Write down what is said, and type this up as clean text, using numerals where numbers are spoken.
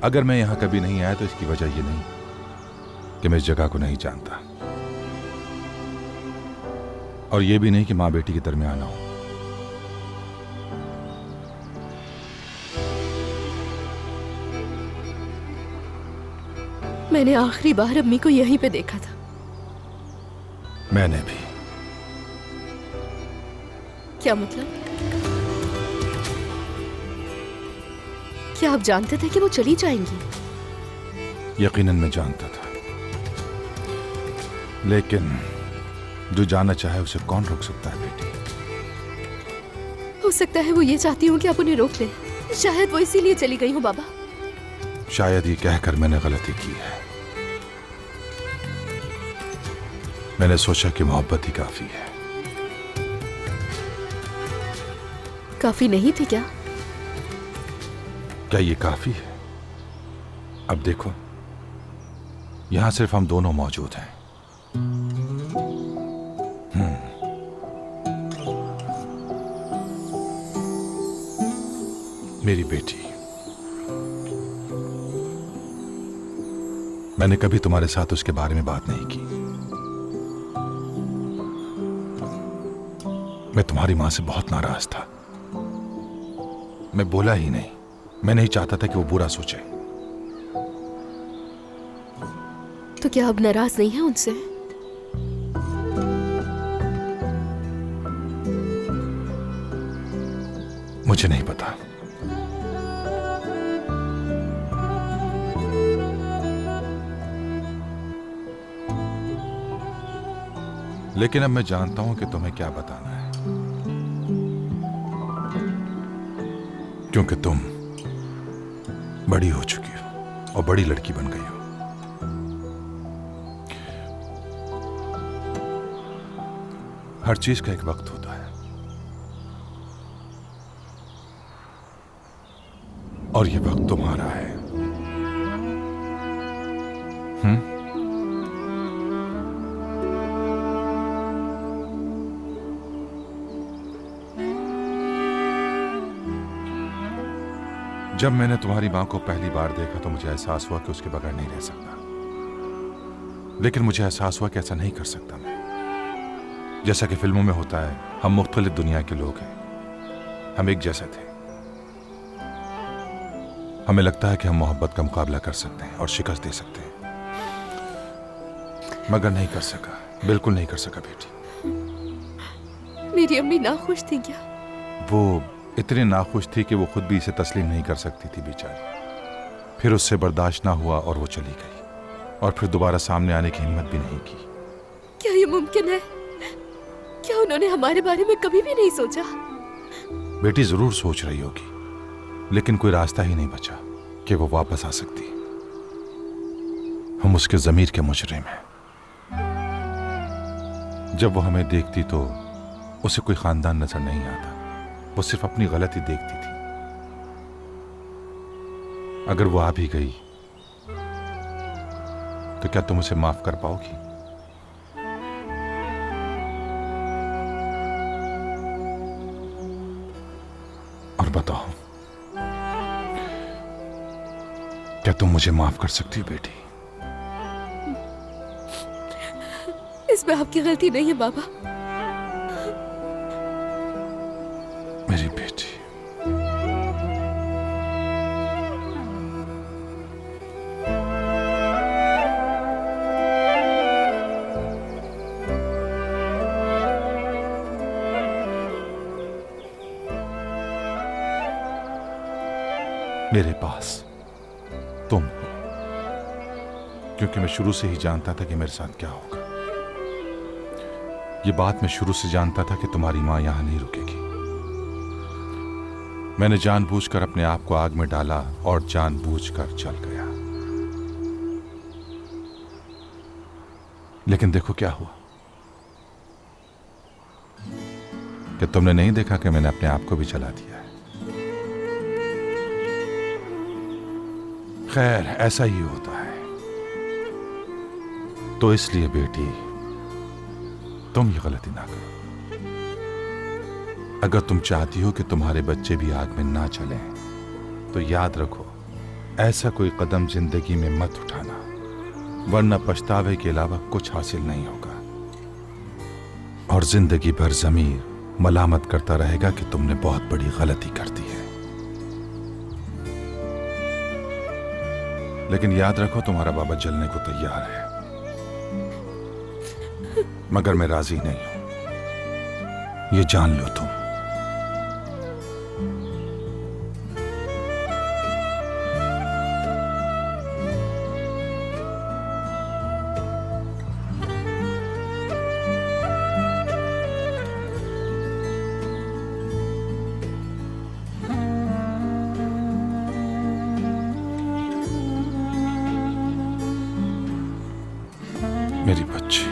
अगर मैं यहां कभी नहीं आया तो इसकी वजह यह नहीं कि मैं इस जगह को नहीं जानता, और यह भी नहीं कि मां बेटी के दरमियान हूं। मैंने आखिरी बार अम्मी को यहीं पे देखा था। मैंने भी। क्या मतलब? क्या आप जानते थे कि वो चली जाएंगी? यकीनन मैं जानता था, लेकिन जो जाना चाहे उसे कौन रोक सकता है बेटी? हो सकता है वो ये चाहती हूँ कि आप उन्हें रोक लें। शायद वो इसीलिए चली गई हूँ बाबा। शायद ये कहकर मैंने गलती की है। मैंने सोचा कि मोहब्बत ही काफी है। काफी नहीं थी क्या? क्या ये काफी है? अब देखो, यहां सिर्फ हम दोनों मौजूद हैं। मेरी बेटी, मैंने कभी तुम्हारे साथ उसके बारे में बात नहीं की। मैं तुम्हारी मां से बहुत नाराज था। मैं बोला ही नहीं। मैं नहीं चाहता था कि वो बुरा सोचे। तो क्या अब नाराज नहीं है उनसे? मुझे नहीं पता। लेकिन अब मैं जानता हूं कि तुम्हें क्या बताना है, क्योंकि तुम बड़ी हो चुकी हो और बड़ी लड़की बन गई हो। हर चीज का एक वक्त होता है, और ये वक्त तुम्हारा है। जब मैंने तुम्हारी मां को पहली बार देखा तो मुझे एहसास हुआ कि उसके बगैर नहीं रह सकता। लेकिन मुझे एहसास हुआ कि ऐसा नहीं कर सकता मैं। जैसा कि फिल्मों में होता है, हम मुख्तलिफ दुनिया के लोग हैं। हम एक जैसे थे। हमें लगता है कि हम मोहब्बत का मुकाबला कर सकते हैं और शिकस्त दे सकते हैं, मगर नहीं कर सका। बिल्कुल नहीं कर सका बेटी। मेरी अम्मी नाखुश थी क्या? वो इतनी नाखुश थी कि वो खुद भी इसे तस्लीम नहीं कर सकती थी बेचारी। फिर उससे बर्दाश्त ना हुआ और वो चली गई, और फिर दोबारा सामने आने की हिम्मत भी नहीं की। क्या ये मुमकिन है? क्या उन्होंने हमारे बारे में कभी भी नहीं सोचा? बेटी जरूर सोच रही होगी, लेकिन कोई रास्ता ही नहीं बचा कि वो वापस आ सकती। हम उसके ज़मीर के मुजरिम हैं। जब वो हमें देखती तो उसे कोई खानदान नजर नहीं आता। वो सिर्फ अपनी गलती देखती थी। अगर वो आ भी गई तो क्या तुम उसे माफ कर पाओगी? और बताओ, क्या तुम मुझे माफ कर सकती हो बेटी? इसमें आपकी गलती नहीं है बाबा। मेरी बेटी, मेरे पास तुम हो, क्योंकि मैं शुरू से ही जानता था कि मेरे साथ क्या होगा। ये बात मैं शुरू से जानता था कि तुम्हारी मां यहां नहीं रुकेगी। मैंने जानबूझकर अपने आप को आग में डाला और जानबूझकर चल गया। लेकिन देखो क्या हुआ, कि तुमने नहीं देखा कि मैंने अपने आप को भी जला दिया है। खैर, ऐसा ही होता है। तो इसलिए बेटी, तुम ये गलती ना करो। अगर तुम चाहती हो कि तुम्हारे बच्चे भी आग में ना चलें, तो याद रखो, ऐसा कोई कदम जिंदगी में मत उठाना, वरना पछतावे के अलावा कुछ हासिल नहीं होगा और जिंदगी भर ज़मीर मलामत करता रहेगा कि तुमने बहुत बड़ी गलती कर दी है। लेकिन याद रखो, तुम्हारा बाबा जलने को तैयार है, मगर मैं राजी नहीं हूं, ये जान लो तुम। मेरी बच्ची,